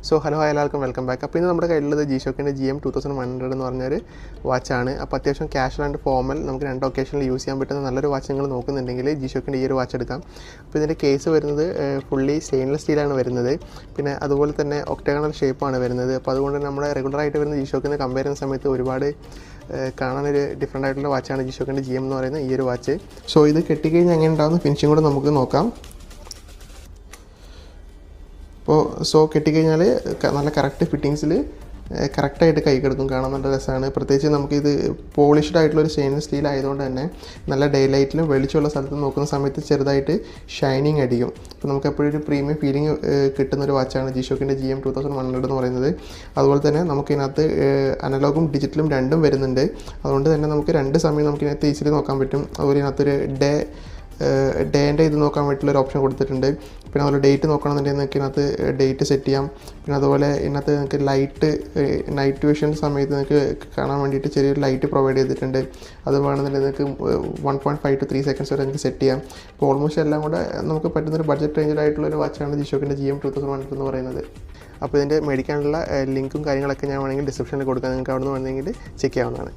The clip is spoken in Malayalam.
സോ ഹലോ എല്ലാവർക്കും വെൽക്കം ബാക്ക്. അപ്പോൾ ഇന്ന് നമ്മുടെ കയ്യിലുള്ളത് G-Shockൻ്റെ GM2100 എന്ന് പറഞ്ഞൊരു വാച്ചാണ്. അപ്പോൾ അത്യാവശ്യം കാഷ്വൽ ആൻഡ് ഫോമൽ നമുക്ക് രണ്ട് ഒക്കേഷനിൽ യൂസ് ചെയ്യാൻ പറ്റുന്ന നല്ലൊരു വാച്ച് നിങ്ങൾ നോക്കുന്നുണ്ടെങ്കിൽ G-Shockൻ്റെ ഈ ഒരു വാച്ച് എടുക്കാം. അപ്പോൾ ഇതിൻ്റെ കേസ് വരുന്നത് ഫുള്ളി സ്റ്റെയിൻലെസ് സ്റ്റീലാണ് വരുന്നത്. പിന്നെ അതുപോലെ തന്നെ ഒക്ടഗണൽ ഷേപ്പാണ് വരുന്നത്. അപ്പോൾ അതുകൊണ്ട് തന്നെ നമ്മുടെ റെഗുലറായിട്ട് വരുന്ന G-Shockനെ കമ്പയർ ചെയ്യുന്ന സമയത്ത് ഒരുപാട് കാണാനൊരു ഡിഫറെൻ്റ് ആയിട്ടുള്ള വാച്ചാണ് G-Shockൻ്റെ GM എന്ന് പറയുന്ന ഈ ഒരു വാച്ച്. സോ ഇത് കെട്ടിക്കഴിഞ്ഞാൽ എങ്ങനെ ഉണ്ടാകുന്ന ഫിനിഷിംഗ് കൂടെ നമുക്ക് നോക്കാം. അപ്പോൾ കെട്ടിക്കഴിഞ്ഞാൽ നല്ല കറക്റ്റ് ഫിറ്റിങ്സിൽ കറക്റ്റായിട്ട് കൈ കിടക്കും, കാണാൻ നല്ല രസമാണ്. പ്രത്യേകിച്ച് നമുക്കിത് പോളിഷ്ഡ് ആയിട്ടുള്ളൊരു സ്റ്റെയിൻലെസ് സ്റ്റീൽ ആയതുകൊണ്ട് തന്നെ നല്ല ഡേ ലൈറ്റിലും വെളിച്ചമുള്ള സ്ഥലത്ത് നോക്കുന്ന സമയത്ത് ചെറുതായിട്ട് ഷൈനിങ് അടിക്കും. അപ്പോൾ നമുക്ക് എപ്പോഴും ഒരു പ്രീമിയം ഫീലിംഗ് കിട്ടുന്നൊരു വാച്ചാണ് G-Shockൻ്റെ GM2100 എന്ന് പറയുന്നത്. അതുപോലെ തന്നെ നമുക്കിതിനകത്ത് അനലോഗും ഡിജിറ്റലും രണ്ടും വരുന്നുണ്ട്. അതുകൊണ്ട് തന്നെ നമുക്ക് രണ്ട് സമയം നമുക്കിതിനകത്ത് ഈസിലി നോക്കാൻ പറ്റും. അതുപോലെ ഇതിനകത്തൊരു ഡേൻ്റെ ഇത് നോക്കാൻ വേണ്ടിയിട്ടുള്ളൊരു ഓപ്ഷൻ കൊടുത്തിട്ടുണ്ട്. പിന്നെ അതുപോലെ ഡേറ്റ് നോക്കണമെന്നുണ്ടെങ്കിൽ നിങ്ങൾക്ക് ഇതിനകത്ത് ഡേറ്റ് സെറ്റ് ചെയ്യാം. പിന്നെ അതുപോലെ ഇതിനകത്ത് നിങ്ങൾക്ക് നൈറ്റ് വിഷൻ സമയത്ത് നിങ്ങൾക്ക് കാണാൻ വേണ്ടിയിട്ട് ചെറിയൊരു ലൈറ്റ് പ്രൊവൈഡ് ചെയ്തിട്ടുണ്ട്. അത് വേണമെന്നുണ്ടെങ്കിൽ നിങ്ങൾക്ക് 1.5 to 3 seconds വരെ നിങ്ങൾക്ക് സെറ്റ് ചെയ്യാം. അപ്പോൾ ഓൾമോസ്റ്റ് എല്ലാം കൂടെ നമുക്ക് പറ്റുന്നൊരു ബഡ്ജറ്റ് റേഞ്ചിലായിട്ടുള്ളൊരു വാച്ചാണ് G-Shockൻ്റെ GM2100 എന്ന് പറയുന്നത്. അപ്പോൾ ഇതിൻ്റെ മേടിക്കാനുള്ള ലിങ്കും കാര്യങ്ങളൊക്കെ ഞാൻ വേണമെങ്കിൽ ഡിസ്ക്രിപ്ഷനിൽ കൊടുക്കാം. നിങ്ങൾക്ക് അവിടെ നിന്ന് വേണമെങ്കിൽ ചെക്ക് ചെയ്യാവുന്നതാണ്.